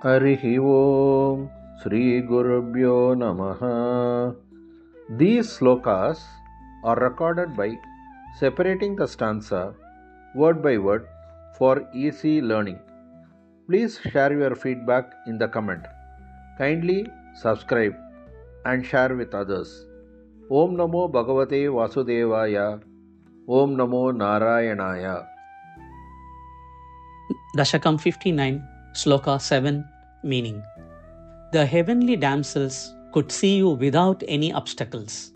Harihi Om Shri Gurubhyo Namaha. These slokas are recorded by separating the stanza word by word for easy learning. Please share your feedback in the comment. Kindly subscribe and share with others. Om Namo Bhagavate Vasudevaya. Om Namo Narayanaya. Dashakam 59, Sloka 7, meaning. The heavenly damsels could see you without any obstacles.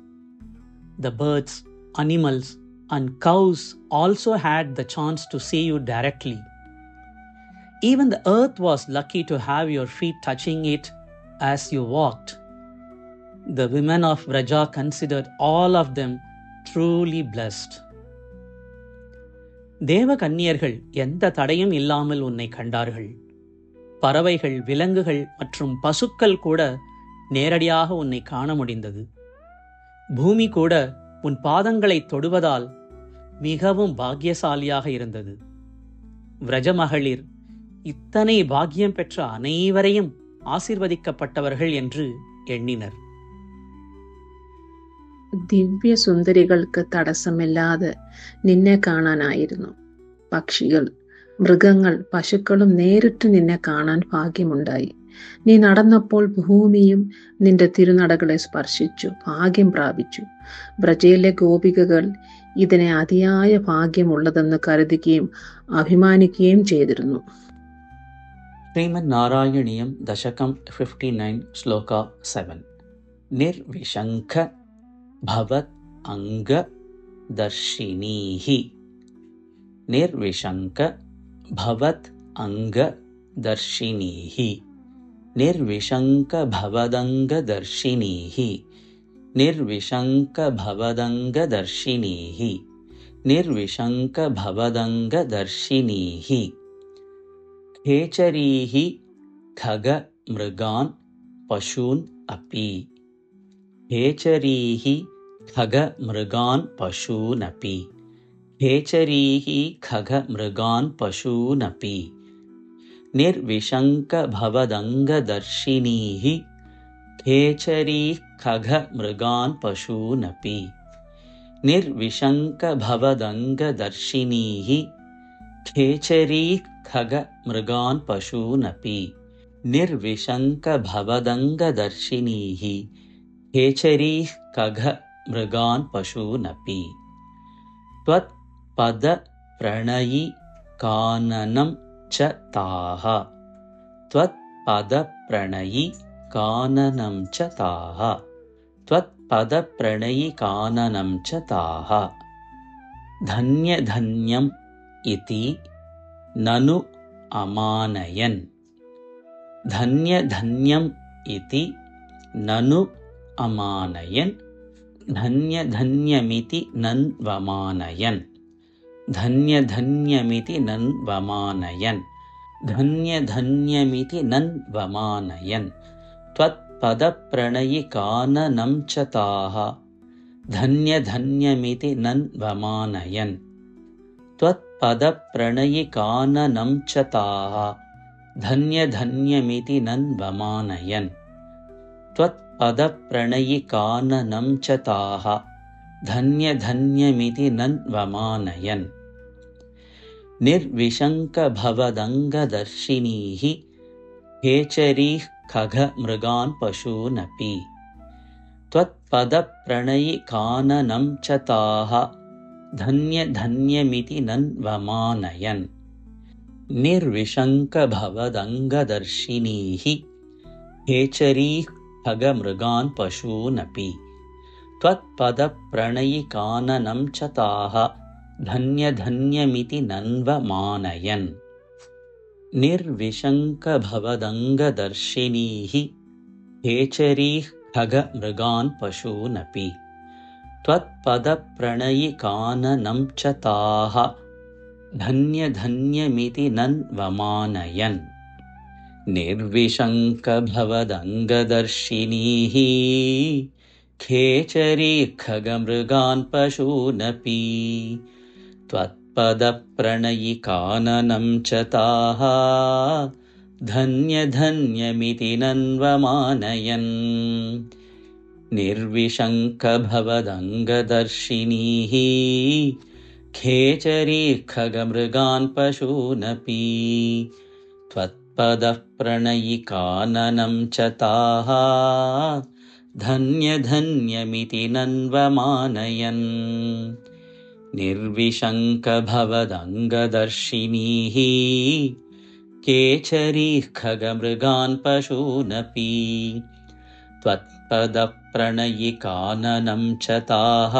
The birds, animals, and cows also had the chance to see you directly. Even the earth was lucky to have your feet touching it as you walked. The women of Vraja considered all of them truly blessed. தேவ கன்னியர்கள் எந்த தடையும் இல்லாமல் உன்னை கண்டார்கள். பறவைகள், விலங்குகள் மற்றும் பசுக்கள் கூட நேரடியாக உன்னை காண முடிந்தது. பூமி கூட உன் பாதங்களை தொடுவதால் மிகவும் பாக்கியசாலியாக இருந்தது. விரஜமகளிர் இத்தனை பாக்கியம் பெற்ற அனைவரையும் ஆசீர்வதிக்கப்பட்டவர்கள் என்று எண்ணினர். ദിവ്യ സുന്ദരികൾക്ക് തടസ്സമില്ലാതെ നിന്നെ കാണാനായിരുന്നു. പക്ഷികൾ, മൃഗങ്ങൾ, പശുക്കളും നേരിട്ട് നിന്നെ കാണാൻ ഭാഗ്യമുണ്ടായി. നീ നടന്നപ്പോൾ ഭൂമിയും നിന്റെ തിരുനടകളെ സ്പർശിച്ചു ഭാഗ്യം പ്രാപിച്ചു. ബ്രജയിലെ ഗോപികകൾ ഇതിനെ അതിയായ ഭാഗ്യമുള്ളതെന്ന് കരുതുകയും അഭിമാനിക്കുകയും ചെയ്തിരുന്നു. ശ്രീമദ് നാരായണീയം ദശകം 59 ശ്ലോക 7. നിർവിശങ്ക ഭവത് അംഗ ദർശിനീഹി. നിർവിശങ്ക ഭവത് അംഗ ദർശിനീഹി. നിർവിശങ്ക ഭവദംഗ ദർശിനീഹി. നിർവിശങ്ക ഭവദംഗ ദർശിനീഹി. നിർവിശങ്ക ഭവദംഗ ദർശിനീഹി. ഖേചരീഹി ഖഗ മൃഗാൻ പശൂൻ അപി. ഖേചരീഹി ഖഗ മൃഗാൻ പശൂനപി. ഖേചരീഹി ഖഗ മൃഗാൻ പശൂനപി. നിർവിശങ്ക ഭവദംഗ ദർശിനീഹി. ഖേചരീ ഖഗ മൃഗാൻ പശൂനപി. നിർവിശങ്ക ഭവദംഗ ദർശിനീഹി. ഖേചരീ ഖഗ മൃഗാൻ പശൂനപി. നിർവിശങ്ക ഭവദംഗ ദർശിനീഹി. ഖേചരീ ഖഗ മൃഗാൻ പശൂനപി. ത്വത് പദ പ്രണയി കാനനം ച താഹ. ത്വത് പദ പ്രണയി കാനനം ച താഹ. ത്വത് പദ പ്രണയി കാനനം ച താഹ. ധന്യധന്യം ഇതി നനു അമാനയൻ. ധന്യധന്യം ഇതി നനു അമാനയൻ. ധന്യധന്യമിതി നൻവമാനയൻ. ധന്യധന്യമിതി നൻവമാനയൻ. ധന്യധന്യമിതി നൻവമാനയൻ. ത്വത് പദപ്രണയി കാനനം ച താഹ. ധന്യധന്യമിതി നൻവമാനയൻ. ത്വത് പദപ്രണയി കാനനം ച താഹ. ധന്യധന്യമിതി നൻവമാനയൻ. ത്വത് പദപ്രണയി കാനനം ച താഹ. ധന്യധന്യമിതി നൻവമാനയൻ. നിർവിശങ്ക ഭവദംഗ ദർശിനീഹി. ഖേചരീ ഖഗ മൃഗാൻ പശൂനപി. ത്വത് പദപ്രണയി കാനനം ച താഹ. ധന്യധന്യമിതി നൻവമാനയൻ. നിർവിശങ്ക ഭവദംഗ ദർശിനീഹി. ഖേചരീ ഖഗ മൃഗാൻ പശൂനപി. ത്വത് പദപ്രണയി കാനനം ച താഹ. ധന്യധന്യമിതി നൻവമാനയൻ. നിർവിശങ്ക ഭവദംഗ ദർശിനീഹി. ഖേചരീ ഖഗ മൃഗാൻ പശൂനപി. ത്വത് പദപ്രണയി കാനനം ച താഹ. ധന്യധന്യമിതി നൻവമാനയൻ. നിർവിശങ്ക ഭവദംഗ ദർശിനീഹി. ഖേചരീ ഖഗ മൃഗാൻ പശൂനപി. ത്വത് പദപ്രണയി കാനനം ച താഹ. धन्यधन्यमिति नन्वमानयन् निर्विशङ्कभवदङ्गदर्शिनीः खेचरी खगमृगान् पशूनपि त्वत्पदः प्रणयिकाननं च ताः धन्यधन्यमिति नन्वमानयन् निर्विशङ्कभवदङ्गदर्शिनीः केचरी खगमृगान् पशूनपि त्वत्पदः प्रणयिकाननं च ताः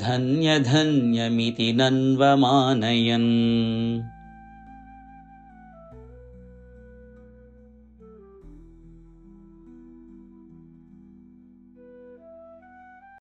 धन्यधन्यमिति नन्वमानयन्।